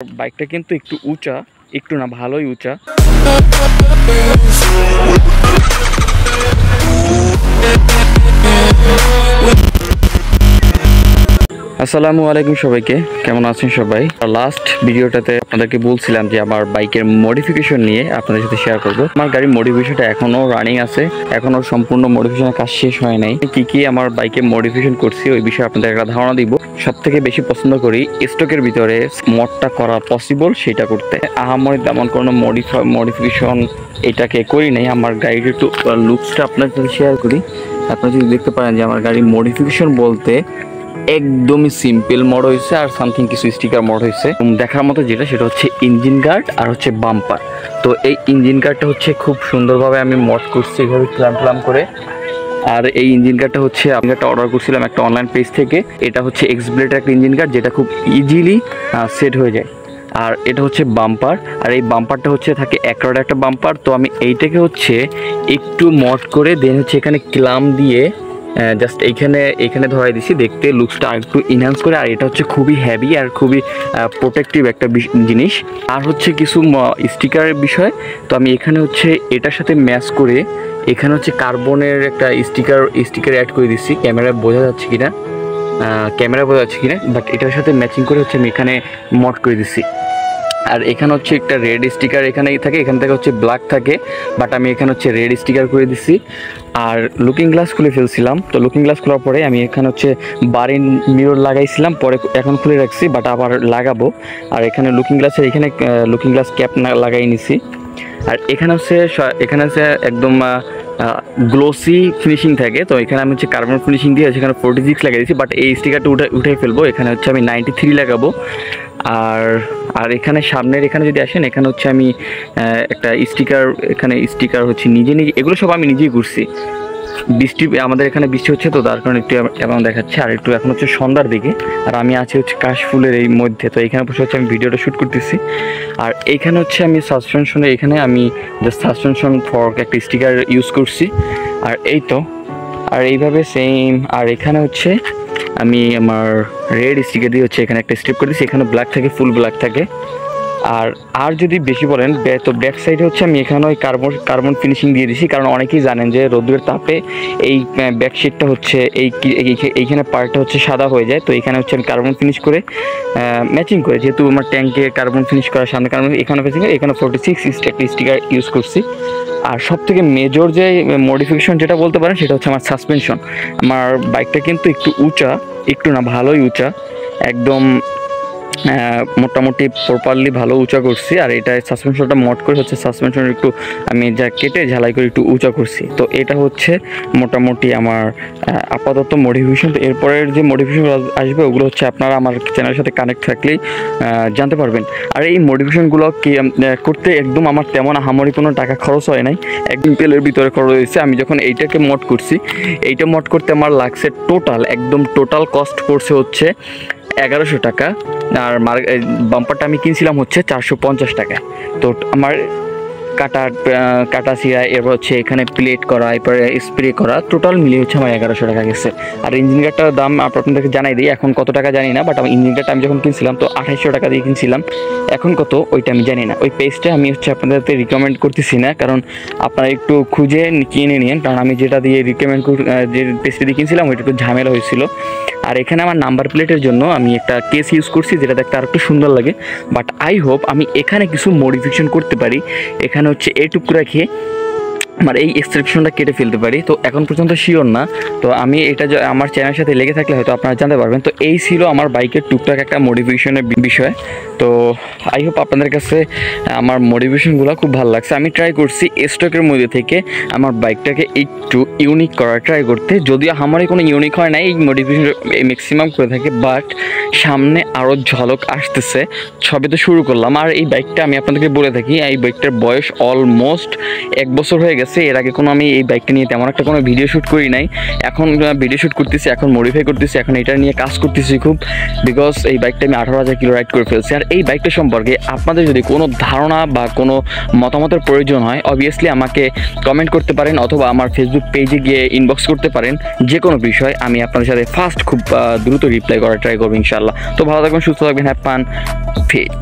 বাইকটা কিন্তু একটু উঁচা, একটু না ভালোই উঁচা। আসসালামু আলাইকুম সবাইকে, কেমন আছেন সবাই? লাস্ট ভিডিওটাতে আপনাদেরকে বলছিলাম যে আমার বাইকের মডিফিকেশন নিয়ে আপনাদের সাথে শেয়ার করব। আমার গাড়ির মডিফিকেশনটা এখনো রানিং আছে, এখনো সম্পূর্ণ মডিফিকেশনের কাজ শেষ হয় নাই। কি কি আমার বাইকে মডিফিকেশন করছি ওই বিষয়ে আপনাদের একটা ধারণা দিব। সবথেকে বেশি পছন্দ করি স্টকের ভিতরে মডটা করা পসিবল সেটা করতে। আহামরি তেমন কোনো মডিফিকেশন এটাকে করি নাই। আমার গাড়ির একটু লুকসটা আপনাদের সাথে শেয়ার করি। আপনারা যদি দেখতে পারেন যে আমার গাড়ির মডিফিকেশন বলতে একদমই সিম্পল মোড হয়েছে আর সামথিং কিছু স্টিকার মোড হয়েছে। দেখার মতো যেটা সেটা হচ্ছে ইঞ্জিন গার্ড আর হচ্ছে বাম্পার। তো এই ইঞ্জিন গার্ডটা হচ্ছে খুব সুন্দরভাবে আমি মড করছি এভাবে প্লাম করে। আর এই ইঞ্জিন গার্ডটা হচ্ছে আমি একটা অর্ডার করছিলাম একটা অনলাইন পেজ থেকে। এটা হচ্ছে এক্সব্লেডের একটা ইঞ্জিন গার্ড যেটা খুব ইজিলি সেট হয়ে যায়। আর এটা হচ্ছে বাম্পার, আর এই বাম্পারটা হচ্ছে থাকে অ্যাক্রয়েড একটা বাম্পার। তো আমি এইটাকে হচ্ছে একটু মড করে দেন হচ্ছে এখানে ক্লাম দিয়ে জাস্ট এইখানে ধরাই দিছি দেখতে লুকসটা আর একটু ইনহ্যান্স করে। আর এটা হচ্ছে খুবই হেভি আর খুবই প্রোটেক্টিভ একটা জিনিস। আর হচ্ছে কিছু স্টিকারের বিষয়, তো আমি এখানে হচ্ছে এটার সাথে ম্যাচ করে এখানে হচ্ছে কার্বনের একটা স্টিকার অ্যাড করে দিচ্ছি। ক্যামেরায় বোঝা যাচ্ছে কিনা বাট এটার সাথে ম্যাচিং করে হচ্ছে আমি এখানে মড করে দিচ্ছি। আর এখানে হচ্ছে একটা রেড স্টিকার এখানেই থাকে, এখান থেকে হচ্ছে ব্ল্যাক থাকে, বাট আমি এখানে হচ্ছে রেড স্টিকার করে দিচ্ছি। আর লুকিং গ্লাস খুলে ফেলছিলাম, তো লুকিং গ্লাস খোলার পরে আমি এখানে হচ্ছে বারিন মিরর লাগাইছিলাম, পরে এখন খুলে রাখছি বাট আবার লাগাবো। আর এখানে লুকিং গ্লাস ক্যাপ লাগাই নিছি। আর এখানে হচ্ছে একদম গ্লোসি ফিনিশিং থাকে। তো এখানে আমি হচ্ছে কার্বন ফিনিশিং দিয়ে সেখানে 46 লাগিয়ে দিয়েছি, বাট এই স্টিকারটা উঠে ফেলবো। এখানে হচ্ছে আমি 93 লাগাবো। আর এখানে সামনের এখানে যদি আসেন এখানে হচ্ছে আমি একটা স্টিকার হচ্ছে নিজে এগুলো সব আমি নিজেই করছি। আমাদের এখানে বৃষ্টি হচ্ছে, তো তার কারণে একটু এমন দেখাচ্ছে। আর একটু এখন হচ্ছে সন্ধ্যার দিকে, আর আমি আছি হচ্ছে কাশফুলের এই মধ্যে। তো এখানে বসে হচ্ছে আমি ভিডিওটা শ্যুট করতেছি। আর এইখানে হচ্ছে আমি সাসপেনশনে এখানে আমি জাস্ট সাসপেনশন ফর্ক একটা স্টিকার ইউজ করছি। আর এই তো, আর এইভাবে সেম। আর এখানে হচ্ছে আমি আমার রেড স্টিকার দিয়ে হচ্ছে এখানে একটা স্ট্রিপ করে দিচ্ছি। এখানে ব্ল্যাক থাকে, ফুল ব্ল্যাক থাকে। আর যদি বেশি বলেন তো ব্যাক সাইডে হচ্ছে আমি এখানে ওই কার্বন ফিনিশিং দিয়ে দিছি, কারণ অনেকেই জানেন যে রোদ্রের তাপে এই ব্যাকশিটটা হচ্ছে এইখানে পার্টটা হচ্ছে সাদা হয়ে যায়। তো এখানে হচ্ছে আমি কার্বন ফিনিশ করে ম্যাচিং করে, যেহেতু আমার ট্যাঙ্কে কার্বন ফিনিশ করার সামনে কার্বন এখানে এখানে 46 একটা স্টিকার ইউজ করছি। আর সব থেকে মেজর যে মডিফিকেশন যেটা বলতে পারেন সেটা হচ্ছে আমার সাসপেনশন। আমার বাইকটা কিন্তু একটু উঁচা, একটু না ভালোই উঁচা, একদম মোটামুটি প্রপারলি ভালো উঁচা করছি। আর এটা সাসপেনশনটা মড করে হচ্ছে সাসপেনশন একটু আমি যা কেটে ঝালাই করে একটু উঁচা করছি। তো এটা হচ্ছে মোটামুটি আমার আপাতত মডিফিকেশন। তো এরপরের যে মডিফিকেশন আসবে ওগুলো হচ্ছে আপনারা আমার চ্যানেলের সাথে কানেক্ট থাকলেই জানতে পারবেন। আর এই মডিফিকেশনগুলো করতে একদম আমার তেমন আহামরি কোনো টাকা খরচ হয় নাই, একদম তেলের ভিতরে খরচ হয়েছে। আমি যখন এইটাকে মড করছি, এইটা মড করতে আমার লাগছে টোটাল কস্ট পড়ছে হচ্ছে 1100 টাকা। আর বাম্পারটা আমি কিনছিলাম হচ্ছে 450 টাকায়। তো আমার কাটা ছিঁড়া, এরপর হচ্ছে এখানে প্লেট করা, এরপরে স্প্রে করা, টোটাল মিলিয়ে হচ্ছে আমার 1100 টাকা গেছে। আর ইঞ্জিন গার্ডটার দাম আপনাদেরকে জানাই দিই, এখন কত টাকা জানি না, বাট আমার ইঞ্জিন গার্ডটা আমি যখন কিনছিলাম তো 2800 টাকা দিয়ে কিনছিলাম। এখন কত ওইটা আমি জানি না। ওই পেজটা আমি হচ্ছে আপনাদেরকে রিকমেন্ড করতেছি না, কারণ আপনারা একটু খুঁজে কিনে নিন, কারণ আমি যেটা দিয়ে যে পেজটা দিয়ে কিনছিলাম ওইটা একটু ঝামেলা হয়েছিল। আর এখানে আমার নাম্বার প্লেটের জন্য আমি একটা কেস ইউজ করছি যেটা দেখতে আর একটু সুন্দর লাগে। বাট আই হোপ আমি এখানে কিছু মডিফিকেশন করতে পারি, এখানে হচ্ছে এইটুকু রাখে আমার এই এক্সট্রাকশনটা কেটে ফেলতে পারি। তো এখন পর্যন্ত শিওর না, তো আমি এটা আমার চ্যানেলের সাথে লেগে থাকলে হয়তো আপনারা জানতে পারবেন। তো এই ছিল আমার বাইকের টুকটাক একটা মডিফিকেশনের বিষয়। তো আই হোপ আপনাদের কাছে আমার মডিফিকেশনগুলো খুব ভালো লাগছে। আমি ট্রাই করছি স্টকের মধ্যে থেকে আমার বাইকটাকে একটু ইউনিক করার ট্রাই করতে, যদিও আমারই কোনো ইউনিক হয় না, এই মডিফিকেশন ম্যাক্সিমাম করে থাকে, বাট সামনে আরও ঝলক আসতেছে। সবে তো শুরু করলাম। আর এই বাইকটা আমি আপনাদেরকে বলে থাকি, এই বাইকটার বয়স অলমোস্ট 1 বছর হয়ে গেছে। এর আগে কোনো আমি এই বাইকটা নিয়ে তেমন একটা কোনো ভিডিও শ্যুট করি নাই, এখন ভিডিও শ্যুট করতেছি, এখন মডিফাই করতেছি, এখন এটা নিয়ে কাজ করতেছি খুব, বিকজ এই বাইকটা আমি 18,000 কিলো রাইড করে ফেলছি। আর এই বাইকটা সম্পর্কে আপনাদের যদি কোনো ধারণা বা কোনো মতামতের প্রয়োজন হয় অবভিয়াসলি আমাকে কমেন্ট করতে পারেন অথবা আমার ফেসবুক পেজে গিয়ে ইনবক্স করতে পারেন। যে কোনো বিষয় আমি আপনাদের সাথে ফার্স্ট খুব দ্রুত রিপ্লাই করার ট্রাই করবো ইনশাআল্লাহ। তো ভালো থাকবেন, সুস্থ থাকবেন, হ্যাভ ফান, পেজ।